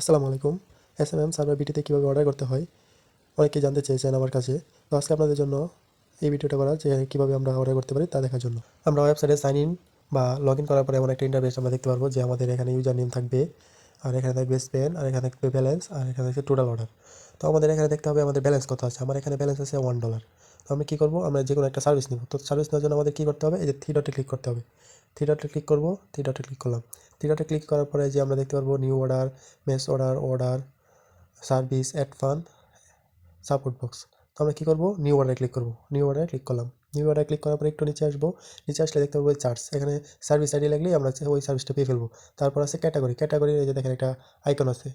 আসসালামু আলাইকুম। SMM server বিটিতে কীভাবে অর্ডার করতে হয় অনেকেই জানতে চেয়েছেন আমার কাছে। তো আজকে আপনাদের জন্য এই ভিডিওটা করা যে কীভাবে আমরা অর্ডার করতে পারি তা দেখার জন্য। আমরা ওয়েবসাইটে সাইন ইন বা লগ ইন করার পরে এমন একটা ইন্টারফেস আমরা দেখতে পারবো যে আমাদের এখানে ইউজার নেম থাকবে, আর এখানে থাকবে স্পেন, আর এখানে থাকবে ব্যালেন্স, আর এখানে থাকবে টোটাল অর্ডার। তো আমাদের এখানে দেখতে হবে আমাদের ব্যালেন্স কত আছে। আমার এখানে ব্যালেন্স আছে $1। তো আমরা কী করবো, আমরা যে কোনো একটা সার্ভিস নিব। তো সার্ভিস নেওয়ার জন্য আমাদের কী করতে হবে, এই যে থ্রি ডটে ক্লিক করতে হবে। থ্রি ডটে ক্লিক করবো, থ্রি ডটে ক্লিক করলাম। থ্রি ডটে ক্লিক করার পরে যে আমরা দেখতে পারবো new order, mass order, order, service, add fund, support box. তো আমরা কী করবো, নিউ অর্ডারে ক্লিক করবো। নিউ অর্ডারে ক্লিক করলাম। নিউ অর্ডারে ক্লিক করার পরে একটু নিচে আসবো। নিচে আসলে দেখতে পারবো চার্জ, এখানে সার্ভিস আইডি লাগলেই আমরা ওই সার্ভিসটা পেয়ে ফেলবো। তারপর আছে ক্যাটাগরি। ক্যাটাগরির এই যে দেখেন একটা আইকন আছে,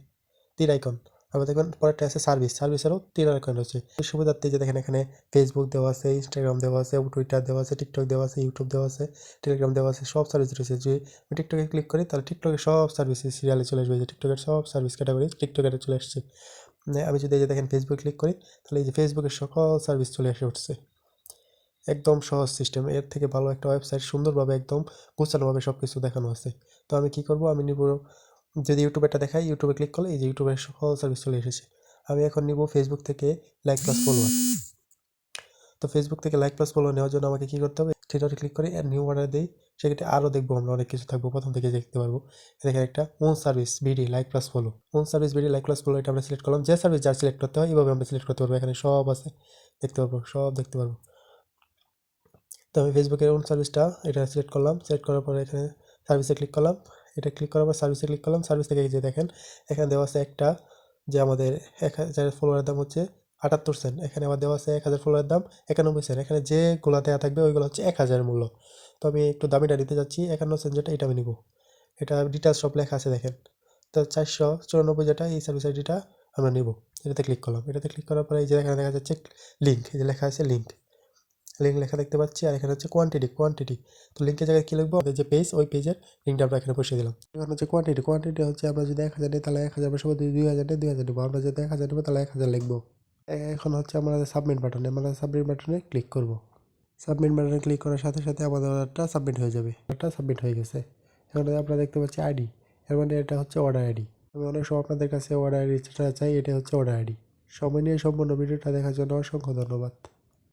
তীর আইকন। আবার দেখবেন পরেরটা আছে সার্ভিস, সার্ভিসেরও তীর আইকন রয়েছে। সুবিধার্থে যে দেখেন এখানে ফেসবুক দেওয়া আছে, ইনস্টাগ্রাম দেওয়া আছে, টুইটার দেওয়া আছে, টিকটক দেওয়া আছে, ইউটিউব দেওয়া আছে, টেলিগ্রাম দেওয়া আছে, সব সার্ভিস রয়েছে। যে আমি টিকটকে ক্লিক করি তাহলে টিকটকের সব সার্ভিস সিরিয়ালে চলে আসবে। যে টিকটকের সব সার্ভিস ক্যাটাগরি টিকটকের চলে আসছে। আমি যদি এই যে দেখেন ফেসবুক ক্লিক করি তাহলে এই যে ফেসবুকের সকল সার্ভিস চলে এসে উঠছে। একদম সহজ সিস্টেম, এর থেকে ভালো একটা ওয়েবসাইট সুন্দরভাবে একদম গোছানোভাবে সব কিছু দেখানো আছে। তো আমি কী করবো, আমি নিব, যদি ইউটিউবেরটা দেখাই, ইউটিউবে ক্লিক করলে এই যে ইউটিউবের সকল সার্ভিস চলে এসেছে। আমি এখন নিব ফেসবুক থেকে লাইক প্লাস ফলোয়ার। তো ফেসবুক থেকে লাইক প্লাস ফলোয়ার নেওয়ার জন্য আমাকে কী করতে হবে, থিয়েটারে ক্লিক করে নিউ অর্ডার দিই। সেক্ষেত্রে আরও দেখবো আমরা অনেক কিছু থাকবো, প্রথম থেকে দেখতে পারবো। দেখেন একটা own service BD like plus follow, own service BD like plus follow, এটা আমরা সিলেক্ট করলাম। যে সার্ভিস যার সিলেক্ট করতে হয় এইভাবে আমরা সিলেক্ট করতে পারবো। এখানে সব আছে, দেখতে পারবো, সব দেখতে পারবো। তো আমি ফেসবুকের ওন সার্ভিসটা এটা সিলেক্ট করলাম। সিলেক্ট করার পরে এখানে সার্ভিসে ক্লিক করলাম। এটা ক্লিক করার পর সার্ভিসে ক্লিক করলাম। সার্ভিস থেকে এই যে দেখেন এখানে দেওয়া আছে একটা, যে আমাদের 1000 ফলোয়ারের দাম হচ্ছে 78 সেন্ট। এখানে আবার দেওয়া আছে 1000 ফলোয়ারের দাম 91 সেন্ট। এখানে যেগুলো দেওয়া থাকবে ওইগুলো হচ্ছে 1000 মূল্য। তো আমি একটু দামিটা নিতে যাচ্ছি, 51 সেন্ট যেটা, এটা আমি নিব। এটা ডিটেলস সব লেখা আছে দেখেন। তো 494 যেটা, এই সার্ভিস আইডিটা আমরা নিব। এটাতে ক্লিক করলাম। এটাতে ক্লিক করার পরে এই যে এখানে দেখা যাচ্ছে লিঙ্ক, এই যে লেখা আছে লিঙ্ক, লিঙ্ক লেখা দেখতে পাচ্ছি। আর এখানে হচ্ছে কোয়ান্টিটি। তো লিঙ্কের জায়গায় কী লিখবো, আমাদের যে পেজ, ওই পেজের লিঙ্কটা আমরা এখানে বসিয়ে দিলাম। এখন হচ্ছে কোয়ান্টিটি হচ্ছে আমরা যদি 1000 নিই তাহলে 1000, আমরা সবাই 2000 নিই 2000 নেবো। আমরা যদি 1000 নেবো তাহলে 1000 লিখবো। এখন হচ্ছে আমরা সাবমিট বাটনে, আমরা সাবমিট বাটনে ক্লিক করব। সাবমিট বাটনে ক্লিক করার সাথে সাথে আমাদের অর্ডারটা সাবমিট হয়ে যাবে। অর্ডারটা সাবমিট হয়ে গেছে। এখন আপনারা দেখতে পাচ্ছি আইডি, এর মানে এটা হচ্ছে অর্ডার আইডি। আমি অনেক সময় আপনাদের কাছে অর্ডার আইডিটা চাই, এটা হচ্ছে অর্ডার আইডি। সময় নিয়ে সম্পূর্ণ ভিডিওটা দেখার জন্য অসংখ্য ধন্যবাদ।